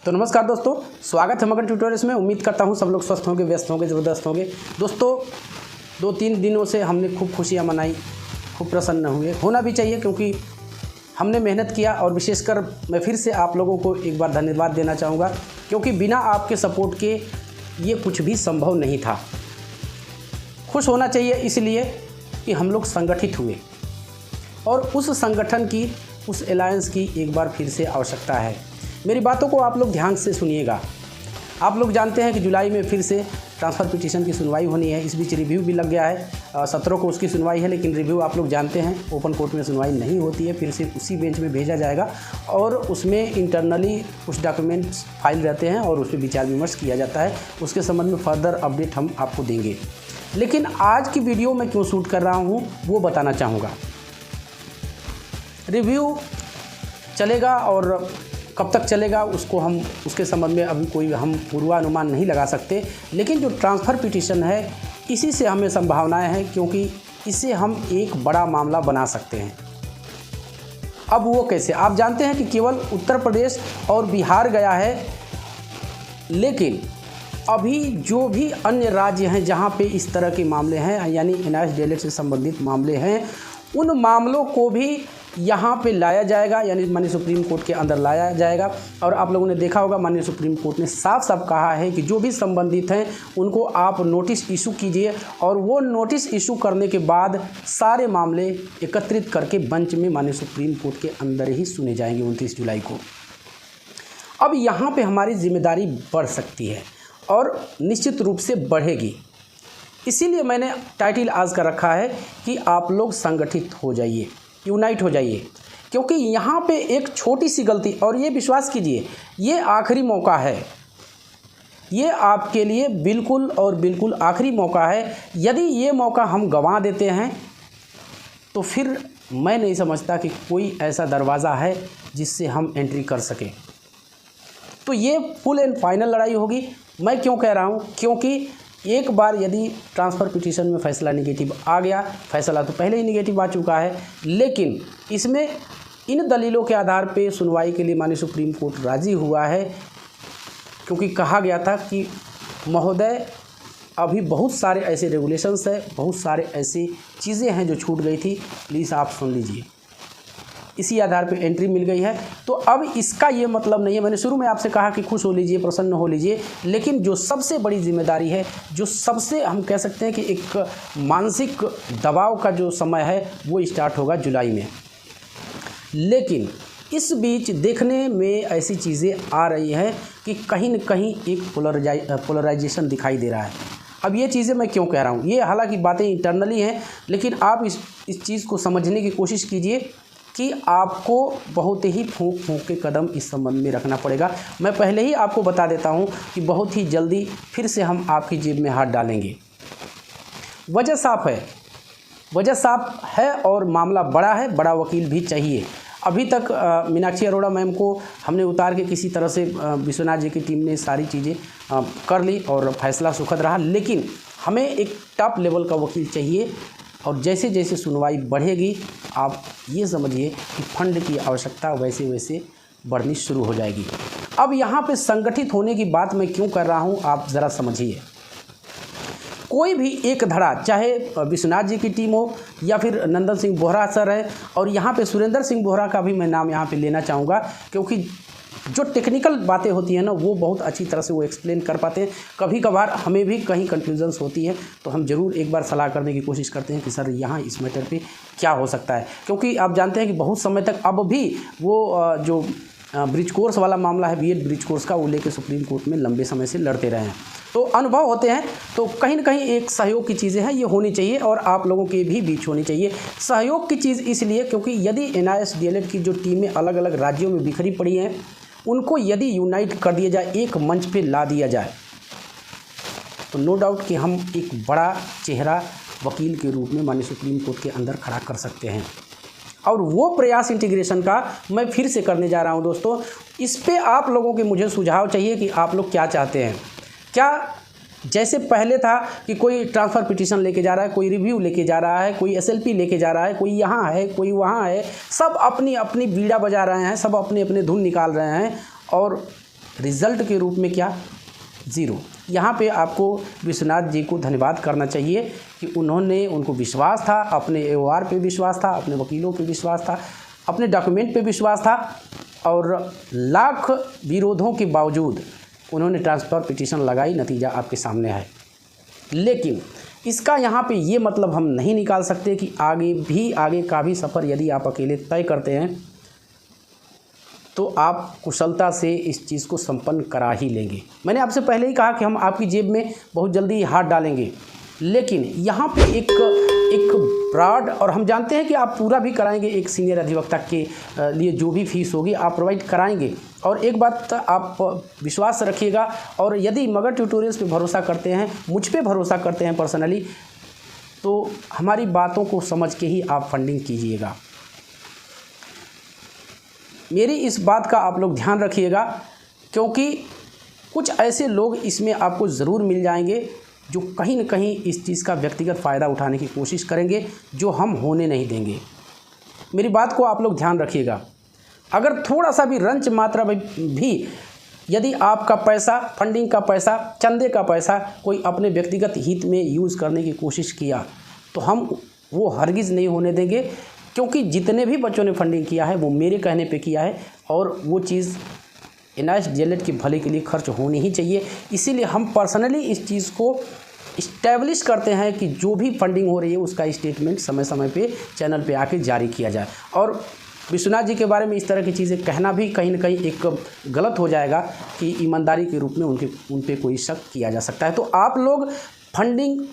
तो नमस्कार दोस्तों, स्वागत है मगन ट्यूटोरियल्स में। उम्मीद करता हूँ सब लोग स्वस्थ होंगे, व्यस्त होंगे, ज़बरदस्त होंगे। दोस्तों 2-3 दिनों से हमने खूब खुशियाँ मनाई, खूब प्रसन्न हुए, होना भी चाहिए क्योंकि हमने मेहनत किया। और विशेषकर मैं फिर से आप लोगों को एक बार धन्यवाद देना चाहूँगा क्योंकि बिना आपके सपोर्ट के ये कुछ भी संभव नहीं था। खुश होना चाहिए इसलिए कि हम लोग संगठित हुए और उस संगठन की, उस अलायंस की एक बार फिर से आवश्यकता है। मेरी बातों को आप लोग ध्यान से सुनिएगा। आप लोग जानते हैं कि जुलाई में फिर से ट्रांसफ़र पिटीशन की सुनवाई होनी है। इस बीच रिव्यू भी लग गया है, 17 को उसकी सुनवाई है, लेकिन रिव्यू आप लोग जानते हैं ओपन कोर्ट में सुनवाई नहीं होती है, फिर से उसी बेंच में भेजा जाएगा और उसमें इंटरनली कुछ डॉक्यूमेंट्स फाइल रहते हैं और उस पर विचार विमर्श किया जाता है। उसके संबंध में फर्दर अपडेट हम आपको देंगे। लेकिन आज की वीडियो मैं क्यों शूट कर रहा हूँ वो बताना चाहूँगा। रिव्यू चलेगा और कब तक चलेगा उसके संबंध में अभी कोई हम पूर्वानुमान नहीं लगा सकते, लेकिन जो ट्रांसफ़र पिटीशन है इसी से हमें संभावनाएं हैं क्योंकि इसे हम एक बड़ा मामला बना सकते हैं। अब वो कैसे? आप जानते हैं कि केवल उत्तर प्रदेश और बिहार गया है, लेकिन अभी जो भी अन्य राज्य हैं जहां पे इस तरह के मामले हैं, यानी एनआईएस डीएलएड से संबंधित मामले हैं, उन मामलों को भी यहाँ पे लाया जाएगा, यानी माननीय सुप्रीम कोर्ट के अंदर लाया जाएगा। और आप लोगों ने देखा होगा माननीय सुप्रीम कोर्ट ने साफ साफ कहा है कि जो भी संबंधित हैं उनको आप नोटिस इशू कीजिए और वो नोटिस इशू करने के बाद सारे मामले एकत्रित करके बेंच में माननीय सुप्रीम कोर्ट के अंदर ही सुने जाएंगे 29 जुलाई को। अब यहाँ पर हमारी जिम्मेदारी बढ़ सकती है और निश्चित रूप से बढ़ेगी। इसीलिए मैंने टाइटल आज का रखा है कि आप लोग संगठित हो जाइए, यूनाइट हो जाइए, क्योंकि यहाँ पे एक छोटी सी गलती, और ये विश्वास कीजिए ये आखिरी मौका है, ये आपके लिए बिल्कुल और बिल्कुल आखिरी मौका है। यदि ये मौका हम गंवा देते हैं तो फिर मैं नहीं समझता कि कोई ऐसा दरवाज़ा है जिससे हम एंट्री कर सकें। तो ये फुल एंड फाइनल लड़ाई होगी। मैं क्यों कह रहा हूँ? क्योंकि एक बार यदि ट्रांसफ़र पिटीशन में फ़ैसला निगेटिव आ गया, फ़ैसला तो पहले ही निगेटिव आ चुका है, लेकिन इसमें इन दलीलों के आधार पे सुनवाई के लिए माननीय सुप्रीम कोर्ट राज़ी हुआ है, क्योंकि कहा गया था कि महोदय अभी बहुत सारे ऐसे रेगुलेशंस हैं, बहुत सारे ऐसी चीज़ें हैं जो छूट गई थी, प्लीज़ आप सुन लीजिए। इसी आधार पे एंट्री मिल गई है। तो अब इसका ये मतलब नहीं है, मैंने शुरू में आपसे कहा कि खुश हो लीजिए, प्रसन्न हो लीजिए, लेकिन जो सबसे बड़ी जिम्मेदारी है, जो सबसे हम कह सकते हैं कि एक मानसिक दबाव का जो समय है वो स्टार्ट होगा जुलाई में। लेकिन इस बीच देखने में ऐसी चीज़ें आ रही हैं कि कहीं न कहीं एक पोलराइजेशन दिखाई दे रहा है। अब ये चीज़ें मैं क्यों कह रहा हूँ? ये हालांकि बातें इंटरनली हैं, लेकिन आप इस चीज़ को समझने की कोशिश कीजिए कि आपको बहुत ही फूंक के कदम इस संबंध में रखना पड़ेगा। मैं पहले ही आपको बता देता हूं कि बहुत ही जल्दी फिर से हम आपकी जेब में हाथ डालेंगे। वजह साफ है और मामला बड़ा है, बड़ा वकील भी चाहिए। अभी तक मीनाक्षी अरोड़ा मैम को हमने उतार के किसी तरह से विश्वनाथ जी की टीम ने सारी चीज़ें कर ली और फैसला सुखद रहा, लेकिन हमें एक टॉप लेवल का वकील चाहिए। और जैसे जैसे सुनवाई बढ़ेगी आप ये समझिए कि फंड की आवश्यकता वैसे वैसे बढ़नी शुरू हो जाएगी। अब यहाँ पे संगठित होने की बात मैं क्यों कर रहा हूँ आप ज़रा समझिए। कोई भी एक धड़ा, चाहे विश्वनाथ जी की टीम हो या फिर नंदन सिंह बोहरा सर है, और यहाँ पे सुरेंद्र सिंह बोहरा का भी मैं नाम यहाँ पे लेना चाहूँगा क्योंकि जो टेक्निकल बातें होती हैं ना वो बहुत अच्छी तरह से वो एक्सप्लेन कर पाते हैं। कभी कभार हमें भी कहीं कन्फ्यूजन्स होती है तो हम ज़रूर एक बार सलाह करने की कोशिश करते हैं कि सर यहाँ इस मैटर पे क्या हो सकता है, क्योंकि आप जानते हैं कि बहुत समय तक अब भी वो जो ब्रिज कोर्स वाला मामला है, बीएड ब्रिज कोर्स का, वो लेके सुप्रीम कोर्ट में लंबे समय से लड़ते रहे हैं। तो अनुभव होते हैं, तो कहीं न कहीं एक सहयोग की चीज़ें हैं, ये होनी चाहिए और आप लोगों के भी बीच होनी चाहिए। सहयोग की चीज़ इसलिए क्योंकि यदि एनआईएस डीएलएड की जो टीमें अलग अलग राज्यों में बिखरी पड़ी हैं उनको यदि यूनाइट कर दिया जाए, एक मंच पे ला दिया जाए, तो नो डाउट कि हम एक बड़ा चेहरा वकील के रूप में माननीय सुप्रीम कोर्ट के अंदर खड़ा कर सकते हैं। और वो प्रयास इंटीग्रेशन का मैं फिर से करने जा रहा हूं दोस्तों। इस पे आप लोगों के मुझे सुझाव चाहिए कि आप लोग क्या चाहते हैं। क्या जैसे पहले था कि कोई ट्रांसफ़र पिटीशन लेके जा रहा है, कोई रिव्यू लेके जा रहा है, कोई एसएलपी लेके जा रहा है, कोई यहाँ है, कोई वहाँ है, सब अपनी अपनी बीड़ा बजा रहे हैं, सब अपने अपने धुन निकाल रहे हैं और रिजल्ट के रूप में क्या, 0। यहाँ पे आपको विश्वनाथ जी को धन्यवाद करना चाहिए कि उनको विश्वास था, अपने AOR पे विश्वास था, अपने वकीलों पे विश्वास था, अपने डॉक्यूमेंट पे विश्वास था और लाख विरोधों के बावजूद उन्होंने ट्रांसफ़र पिटीशन लगाई। नतीजा आपके सामने है। लेकिन इसका यहाँ पे ये मतलब हम नहीं निकाल सकते कि आगे का भी सफ़र यदि आप अकेले तय करते हैं तो आप कुशलता से इस चीज़ को संपन्न करा ही लेंगे। मैंने आपसे पहले ही कहा कि हम आपकी जेब में बहुत जल्दी हाथ डालेंगे, लेकिन यहाँ पे एक ब्रॉड, और हम जानते हैं कि आप पूरा भी कराएंगे। एक सीनियर अधिवक्ता के लिए जो भी फीस होगी आप प्रोवाइड कराएंगे। और एक बात आप विश्वास रखिएगा, और यदि मगध ट्यूटोरियल्स पे भरोसा करते हैं, मुझ पे भरोसा करते हैं पर्सनली, तो हमारी बातों को समझ के ही आप फंडिंग कीजिएगा। मेरी इस बात का आप लोग ध्यान रखिएगा, क्योंकि कुछ ऐसे लोग इसमें आपको ज़रूर मिल जाएंगे जो कहीं न कहीं इस चीज़ का व्यक्तिगत फ़ायदा उठाने की कोशिश करेंगे, जो हम होने नहीं देंगे। मेरी बात को आप लोग ध्यान रखिएगा। अगर थोड़ा सा भी रंच मात्रा भी यदि आपका पैसा, फंडिंग का पैसा, चंदे का पैसा कोई अपने व्यक्तिगत हित में यूज़ करने की कोशिश किया, तो हम वो हरगिज़ नहीं होने देंगे, क्योंकि जितने भी बच्चों ने फंडिंग किया है वो मेरे कहने पे किया है, और वो चीज़ NIST DLED के भले के लिए खर्च होनी ही चाहिए। इसीलिए हम पर्सनली इस चीज़ को इस्टेब्लिश करते हैं कि जो भी फंडिंग हो रही है उसका स्टेटमेंट समय समय पे चैनल पे आके जारी किया जाए। और विश्वनाथ जी के बारे में इस तरह की चीज़ें कहना भी कहीं ना कहीं एक गलत हो जाएगा कि ईमानदारी के रूप में उन पे कोई शक किया जा सकता है। तो आप लोग फंडिंग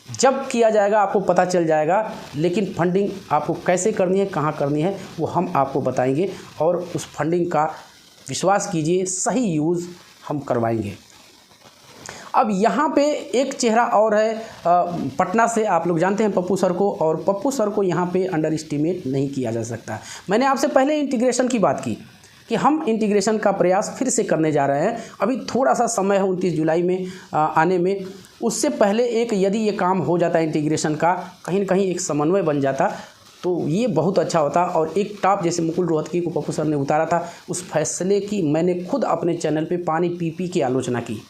जब किया जाएगा आपको पता चल जाएगा, लेकिन फंडिंग आपको कैसे करनी है, कहाँ करनी है, वो हम आपको बताएंगे, और उस फंडिंग का विश्वास कीजिए सही यूज़ हम करवाएंगे। अब यहाँ पे एक चेहरा और है पटना से, आप लोग जानते हैं पप्पू सर को, और पप्पू सर को यहाँ पे अंडर एस्टिमेट नहीं किया जा सकता। मैंने आपसे पहले इंटीग्रेशन की बात की कि हम इंटीग्रेशन का प्रयास फिर से करने जा रहे हैं। अभी थोड़ा सा समय है 29 जुलाई में आने में, उससे पहले यदि ये काम हो जाता इंटीग्रेशन का, कहीं न कहीं एक समन्वय बन जाता, तो ये बहुत अच्छा होता। और एक टॉप जैसे मुकुल रोहतगी को पप्पू सर ने उतारा था, उस फैसले की मैंने खुद अपने चैनल पे पानी पी के आलोचना की।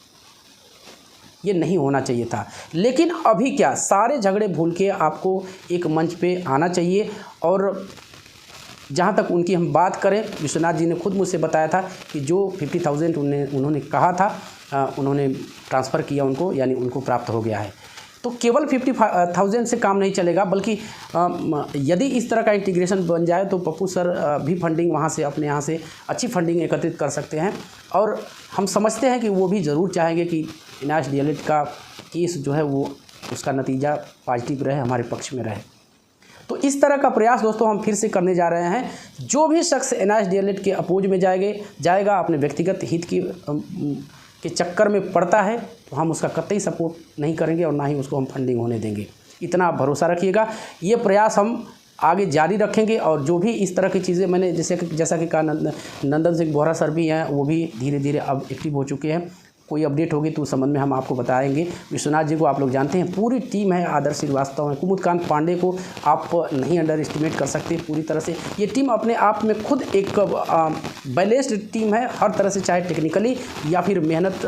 ये नहीं होना चाहिए था, लेकिन अभी क्या, सारे झगड़े भूल के आपको एक मंच पे आना चाहिए। और जहाँ तक उनकी हम बात करें, विश्वनाथ जी ने खुद मुझसे बताया था कि जो 50,000 उन्होंने कहा था, उन्होंने ट्रांसफ़र किया उनको, यानी उनको प्राप्त हो गया है। तो केवल 50,000 से काम नहीं चलेगा, बल्कि यदि इस तरह का इंटीग्रेशन बन जाए तो पप्पू सर भी फंडिंग वहाँ से, अपने यहाँ से अच्छी फंडिंग एकत्रित कर सकते हैं। और हम समझते हैं कि वो भी ज़रूर चाहेंगे कि NIST DLED का केस जो है वो, उसका नतीजा पॉजिटिव रहे, हमारे पक्ष में रहे। तो इस तरह का प्रयास दोस्तों हम फिर से करने जा रहे हैं। जो भी शख्स NIST DLED के अपोज में जाएगा, अपने व्यक्तिगत हित के चक्कर में पड़ता है, तो हम उसका कतई सपोर्ट नहीं करेंगे और ना ही उसको हम फंडिंग होने देंगे। इतना आप भरोसा रखिएगा। ये प्रयास हम आगे जारी रखेंगे, और जो भी इस तरह की चीज़ें मैंने जैसा कि कहा, नंदन सिंह बोहरा सर भी हैं, वो भी धीरे धीरे अब एक्टिव हो चुके हैं। कोई अपडेट होगी तो उस संबंध में हम आपको बताएंगे। विश्वनाथ जी को आप लोग जानते हैं, पूरी टीम है, आदर्श श्रीवास्तव है, कुमुदकांत पांडे को आप नहीं अंडर एस्टिमेट कर सकते पूरी तरह से। ये टीम अपने आप में खुद एक बैलेंस्ड टीम है, हर तरह से, चाहे टेक्निकली या फिर मेहनत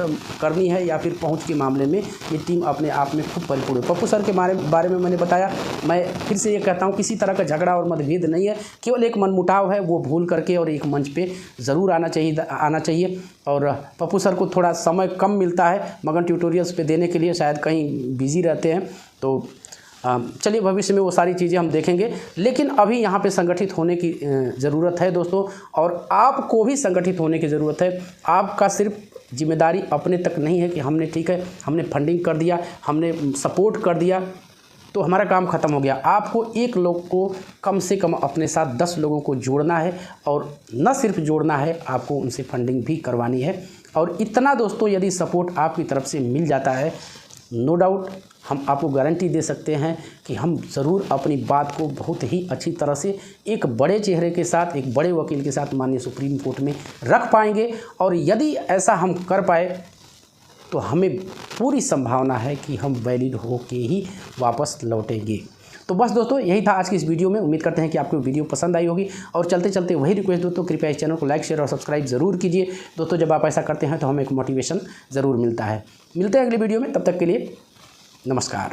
करनी है या फिर पहुंच के मामले में, ये टीम अपने आप में खूब परिपूर्ण है। पप्पू सर के बारे में मैंने बताया। मैं फिर से ये कहता हूँ, किसी तरह का झगड़ा और मतभेद नहीं है, केवल एक मनमुटाव है, वो भूल करके और एक मंच पर ज़रूर आना चाहिए। और पप्पू सर को थोड़ा समय कम मिलता है मगध ट्यूटोरियल्स पे देने के लिए, शायद कहीं बिजी रहते हैं, तो चलिए भविष्य में वो सारी चीज़ें हम देखेंगे। लेकिन अभी यहाँ पे संगठित होने की ज़रूरत है दोस्तों, और आपको भी संगठित होने की ज़रूरत है। आपका सिर्फ जिम्मेदारी अपने तक नहीं है कि हमने, ठीक है, हमने फंडिंग कर दिया, हमने सपोर्ट कर दिया तो हमारा काम ख़त्म हो गया। आपको एक लोग को कम से कम अपने साथ 10 लोगों को जोड़ना है, और न सिर्फ जोड़ना है, आपको उनसे फंडिंग भी करवानी है। और इतना दोस्तों यदि सपोर्ट आपकी तरफ से मिल जाता है, नो डाउट हम आपको गारंटी दे सकते हैं कि हम ज़रूर अपनी बात को बहुत ही अच्छी तरह से एक बड़े चेहरे के साथ, एक बड़े वकील के साथ माननीय सुप्रीम कोर्ट में रख पाएंगे। और यदि ऐसा हम कर पाए तो हमें पूरी संभावना है कि हम वैलिड हो के ही वापस लौटेंगे। तो बस दोस्तों यही था आज की इस वीडियो में। उम्मीद करते हैं कि आपको वीडियो पसंद आई होगी, और चलते चलते वही रिक्वेस्ट दोस्तों, कृपया इस चैनल को लाइक, शेयर और सब्सक्राइब ज़रूर कीजिए दोस्तों। जब आप ऐसा करते हैं तो हमें एक मोटिवेशन ज़रूर मिलता है। मिलते हैं अगली वीडियो में, तब तक के लिए नमस्कार।